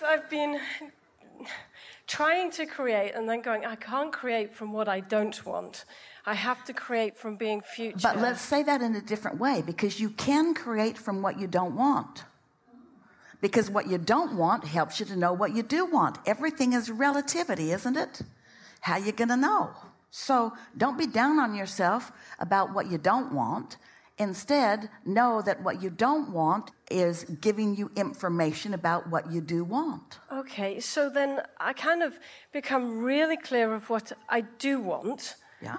I've been trying to create and then going, I can't create from what I don't want. I have to create from being future. But let's say that in a different way, because you can create from what you don't want. Because what you don't want helps you to know what you do want. Everything is relativity, isn't it? How you going to know? So don't be down on yourself about what you don't want. Instead, know that what you don't want is giving you information about what you do want. Okay, so then I kind of become really clear of what I do want. Yeah.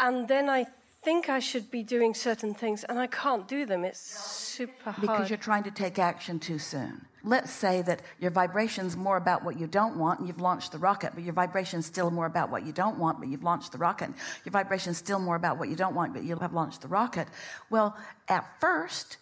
And then I think I should be doing certain things, and I can't do them. It's super hard. Because you're trying to take action too soon. Let's say that your vibration's more about what you don't want, and you've launched the rocket, but your vibration's still more about what you don't want, but you've launched the rocket. Your vibration's still more about what you don't want, but you have launched the rocket. Well, at first,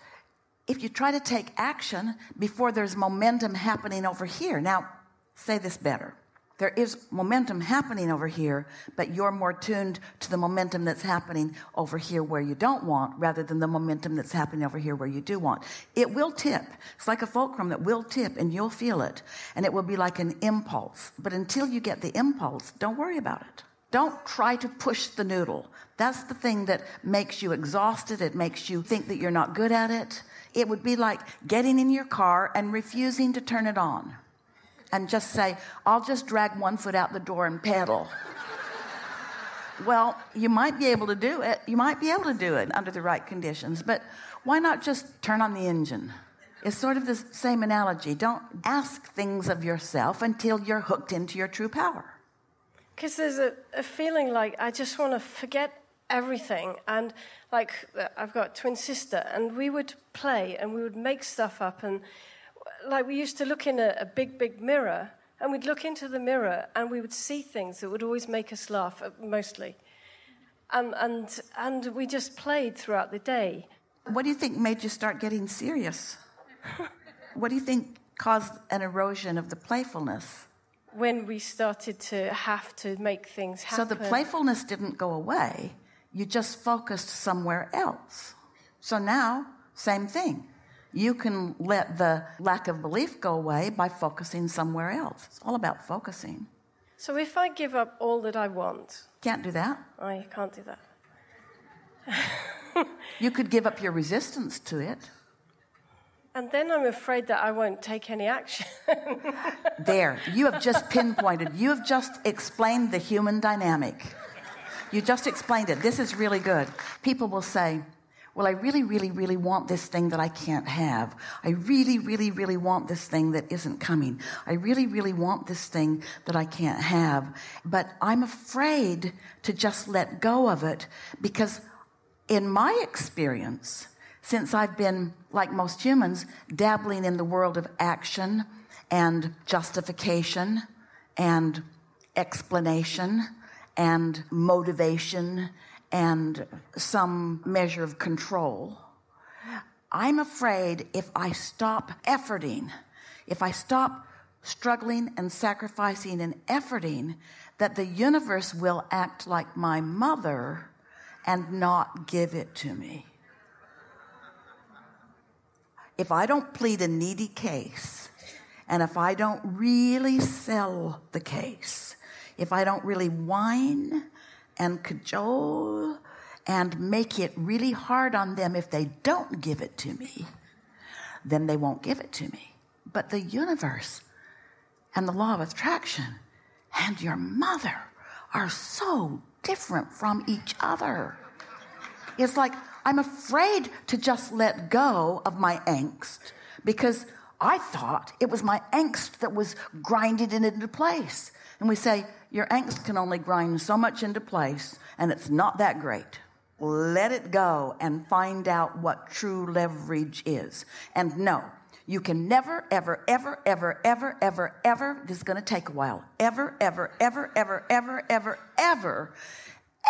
if you try to take action before there's momentum happening over here. Now, say this better. There is momentum happening over here, but you're more tuned to the momentum that's happening over here where you don't want, rather than the momentum that's happening over here where you do want. It will tip. It's like a fulcrum that will tip, and you'll feel it. And it will be like an impulse. But until you get the impulse, don't worry about it. Don't try to push the noodle. That's the thing that makes you exhausted. It makes you think that you're not good at it. It would be like getting in your car and refusing to turn it on. And just say, I'll just drag one foot out the door and pedal. Well, you might be able to do it. You might be able to do it under the right conditions. But why not just turn on the engine? It's sort of the same analogy. Don't ask things of yourself until you're hooked into your true power. Because there's a feeling like I just want to forget everything. And like I've got a twin sister, and we would play and we would make stuff up, and like we used to look in a big, big mirror, and we'd look into the mirror and we would see things that would always make us laugh, mostly. And we just played throughout the day. What do you think made you start getting serious? What do you think caused an erosion of the playfulness? When we started to have to make things happen. So the playfulness didn't go away. You just focused somewhere else. So now, same thing. You can let the lack of belief go away by focusing somewhere else. It's all about focusing. So if I give up all that I want... Can't do that. I can't do that. You could give up your resistance to it. And then I'm afraid that I won't take any action. There. You have just pinpointed. You have just explained the human dynamic. You just explained it. This is really good. People will say, well, I really, really, really want this thing that I can't have. I really, really, really want this thing that isn't coming. I really, really want this thing that I can't have. But I'm afraid to just let go of it, because in my experience, since I've been, like most humans, dabbling in the world of action and justification and explanation and motivation and some measure of control, I'm afraid if I stop efforting, if I stop struggling and sacrificing and efforting, that the universe will act like my mother and not give it to me. If I don't plead a needy case, and if I don't really sell the case, if I don't really whine and cajole and make it really hard on them if they don't give it to me, then they won't give it to me. But the universe and the law of attraction and your mother are so different from each other. It's like I'm afraid to just let go of my angst, because I thought it was my angst that was grinding it into place. And we say, your angst can only grind so much into place, and it's not that great. Let it go and find out what true leverage is. And no, you can never, ever, ever, ever, ever, ever, ever, this is going to take a while, ever, ever, ever, ever, ever, ever, ever,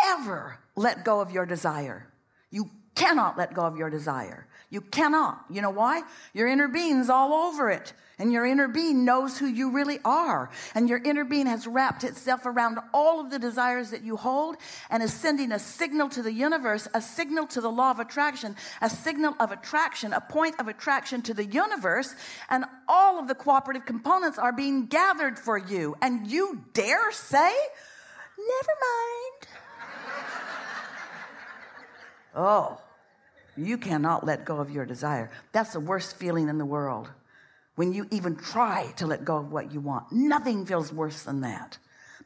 ever let go of your desire. You cannot let go of your desire. You cannot. You know why? Your inner being's all over it. And your inner being knows who you really are. And your inner being has wrapped itself around all of the desires that you hold and is sending a signal to the universe, a signal to the law of attraction, a signal of attraction, a point of attraction to the universe. And all of the cooperative components are being gathered for you. And you dare say, never mind. Oh, you cannot let go of your desire. That's the worst feeling in the world. When you even try to let go of what you want, nothing feels worse than that,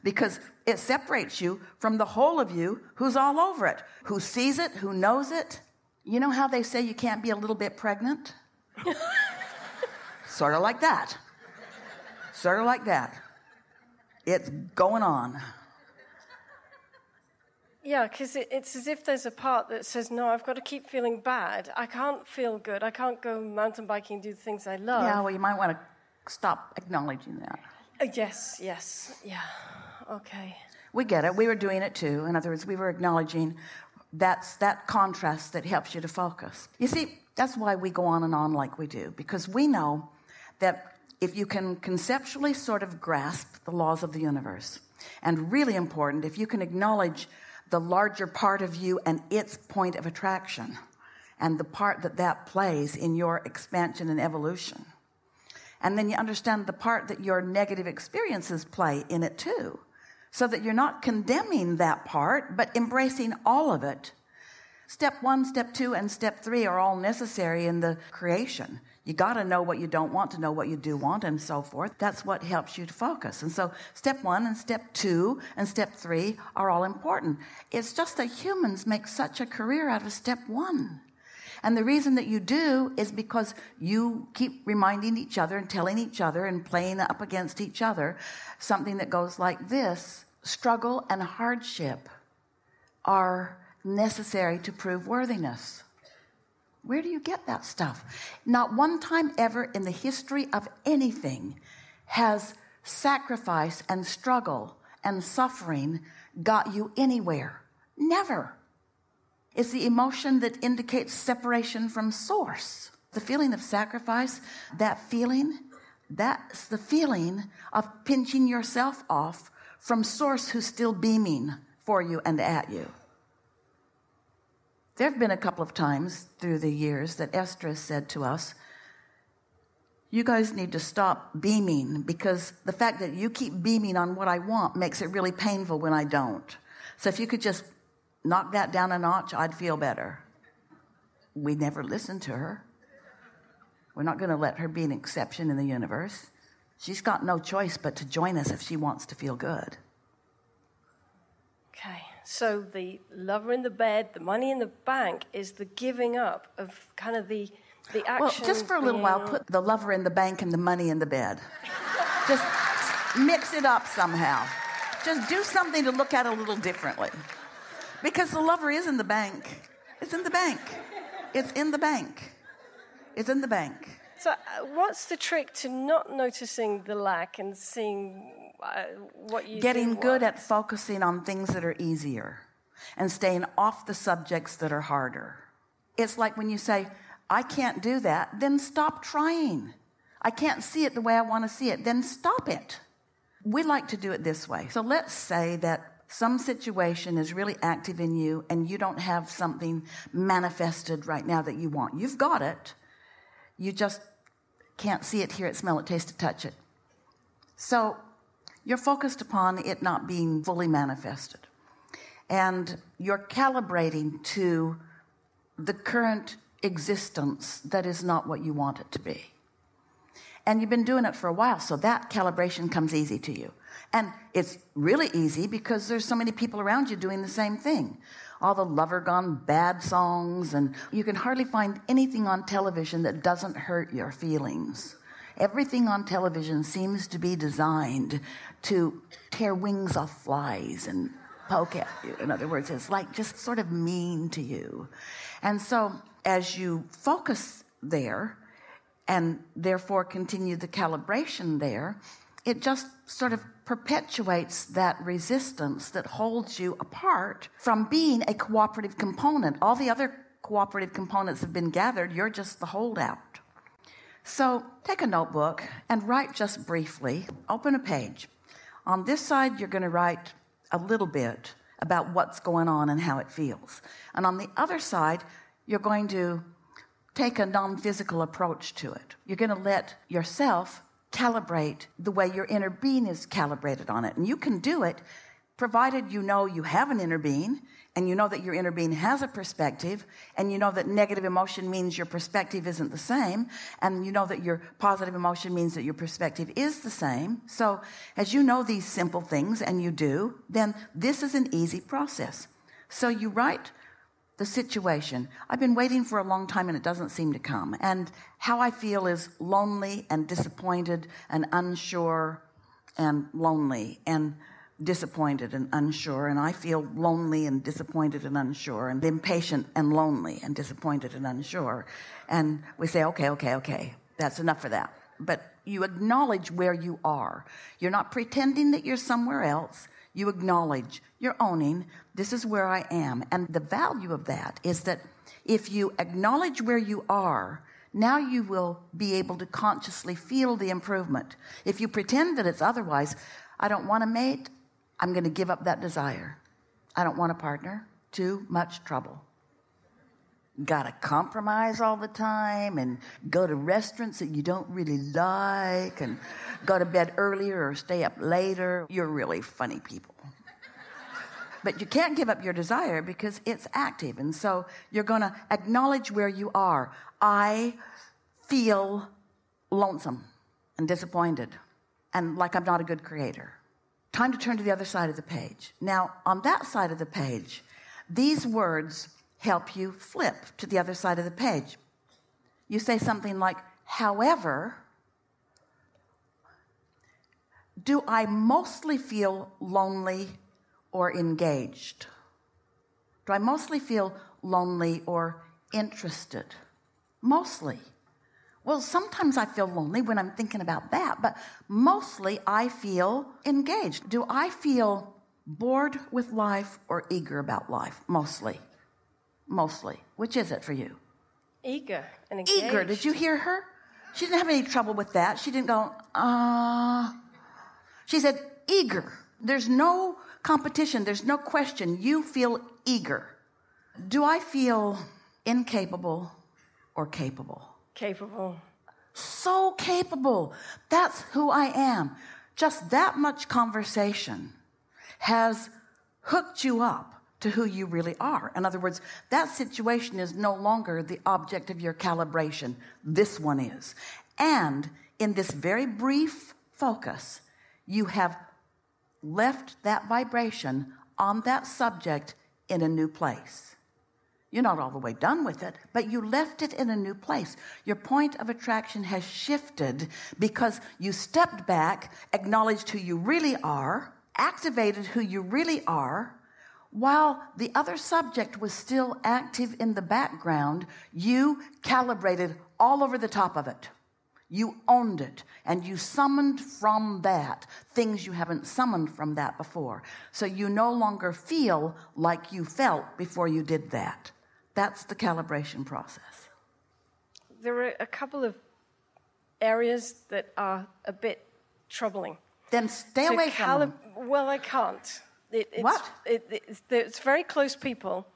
because it separates you from the whole of you who's all over it, who sees it, who knows it. You know how they say you can't be a little bit pregnant? Sort of like that. Sort of like that. It's going on. Yeah, because it's as if there's a part that says, no, I've got to keep feeling bad. I can't feel good. I can't go mountain biking and do the things I love. Yeah, well, you might want to stop acknowledging that. Yes, yeah, okay. We get it. We were doing it too. In other words, we were acknowledging that's that contrast that helps you to focus. You see, that's why we go on and on like we do, because we know that if you can conceptually sort of grasp the laws of the universe, and really important, if you can acknowledge the larger part of you and its point of attraction and the part that that plays in your expansion and evolution. And then you understand the part that your negative experiences play in it too, so that you're not condemning that part, but embracing all of it. Step 1, step 2, and step 3 are all necessary in the creation. You got to know what you don't want to know what you do want, and so forth. That's what helps you to focus. And so step 1 and step 2 and step 3 are all important. It's just that humans make such a career out of step 1. And the reason that you do is because you keep reminding each other and telling each other and playing up against each other something that goes like this: struggle and hardship are necessary to prove worthiness. Where do you get that stuff? Not one time ever in the history of anything has sacrifice and struggle and suffering got you anywhere. Never. It's the emotion that indicates separation from source. The feeling of sacrifice, that's the feeling of pinching yourself off from source who's still beaming for you and at you. There have been a couple of times through the years that Esther has said to us, you guys need to stop beaming, because the fact that you keep beaming on what I want makes it really painful when I don't. So if you could just knock that down a notch, I'd feel better. We never listened to her. We're not going to let her be an exception in the universe. She's got no choice but to join us if she wants to feel good. Okay, so the lover in the bed, the money in the bank is the giving up of kind of the action. Well, just for a little while, put the lover in the bank and the money in the bed. Just mix it up somehow. Just do something to look at it a little differently. Because the lover is in the bank. It's in the bank. It's in the bank. It's in the bank. So what's the trick to not noticing the lack and seeing what you Getting do good want? at focusing on things that are easier and staying off the subjects that are harder. It's like when you say, I can't do that, then stop trying. I can't see it the way I want to see it, then stop it. We like to do it this way. So let's say that some situation is really active in you and you don't have something manifested right now that you want. You've got it. You just can't see it, hear it, smell it, taste it, touch it. So you're focused upon it not being fully manifested. And you're calibrating to the current existence that is not what you want it to be. And you've been doing it for a while, so that calibration comes easy to you. And it's really easy because there's so many people around you doing the same thing. All the lover gone bad songs, and you can hardly find anything on television that doesn't hurt your feelings. Everything on television seems to be designed to tear wings off flies and poke at you. In other words, it's like just sort of mean to you. And so as you focus there and therefore continue the calibration there, it just sort of perpetuates that resistance that holds you apart from being a cooperative component. All the other cooperative components have been gathered. You're just the holdout. So take a notebook and write just briefly. Open a page. On this side, you're going to write a little bit about what's going on and how it feels. And on the other side, you're going to take a non-physical approach to it. You're going to let yourself calibrate the way your inner being is calibrated on it. And you can do it provided you know you have an inner being, and you know that your inner being has a perspective, and you know that negative emotion means your perspective isn't the same, and you know that your positive emotion means that your perspective is the same. So as you know these simple things, and you do, then this is an easy process. So you write the situation. I've been waiting for a long time and it doesn't seem to come. And how I feel is lonely and disappointed and unsure and lonely and disappointed and unsure. And I feel lonely and disappointed and unsure and impatient and lonely and disappointed and unsure. And we say, okay, that's enough for that. But you acknowledge where you are. You're not pretending that you're somewhere else. You acknowledge, you're owning, this is where I am. And the value of that is that if you acknowledge where you are, now you will be able to consciously feel the improvement. If you pretend that it's otherwise, I don't want a mate, I'm going to give up that desire. I don't want a partner, too much trouble. Got to compromise all the time and go to restaurants that you don't really like and go to bed earlier or stay up later. You're really funny people. But you can't give up your desire because it's active. And so you're going to acknowledge where you are. I feel lonesome and disappointed and like I'm not a good creator. Time to turn to the other side of the page. Now, on that side of the page, these words help you flip to the other side of the page. You say something like, however, do I mostly feel lonely or engaged? Do I mostly feel lonely or interested? Mostly. Well, sometimes I feel lonely when I'm thinking about that, but mostly I feel engaged. Do I feel bored with life or eager about life? Mostly. Mostly. Which is it for you? Eager and engaged. Eager. Did you hear her? She didn't have any trouble with that. She didn't go, She said, eager. There's no competition. There's no question. You feel eager. Do I feel incapable or capable? Capable. So capable. That's who I am. Just that much conversation has hooked you up to who you really are. In other words, that situation is no longer the object of your calibration. This one is. And in this very brief focus, you have left that vibration on that subject in a new place. You're not all the way done with it, but you left it in a new place. Your point of attraction has shifted because you stepped back, acknowledged who you really are, activated who you really are. While the other subject was still active in the background, you calibrated all over the top of it. You owned it, and you summoned from that things you haven't summoned from that before. So you no longer feel like you felt before you did that. That's the calibration process. There are a couple of areas that are a bit troubling. Then stay away from them. Well, I can't. What? It's very close people.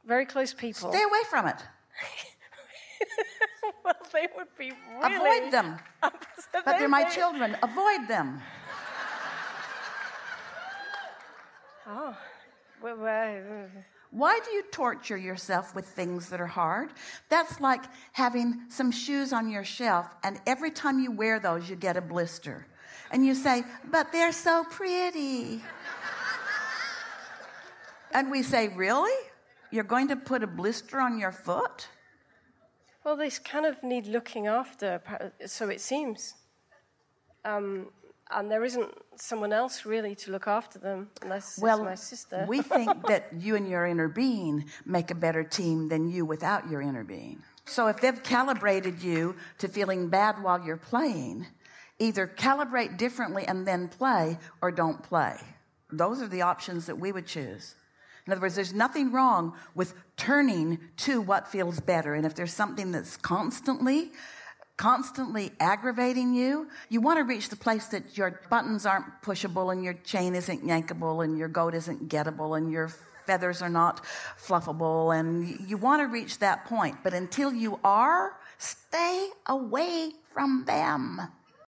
Very close people. Stay away from it. Well, they would be really... Avoid them. But they're my children. Avoid them. Oh. Well, why do you torture yourself with things that are hard? That's like having some shoes on your shelf, and every time you wear those, you get a blister. And you say, but they're so pretty. And we say, really? You're going to put a blister on your foot? Well, they kind of need looking after, so it seems. And there isn't someone else really to look after them unless it's my sister. We think that you and your inner being make a better team than you without your inner being. So if they've calibrated you to feeling bad while you're playing, either calibrate differently and then play, or don't play. Those are the options that we would choose. In other words, there's nothing wrong with turning to what feels better. And if there's something that's constantly aggravating you, you want to reach the place that your buttons aren't pushable and your chain isn't yankable and your goat isn't gettable and your feathers are not fluffable. And you want to reach that point. But until you are, stay away from them.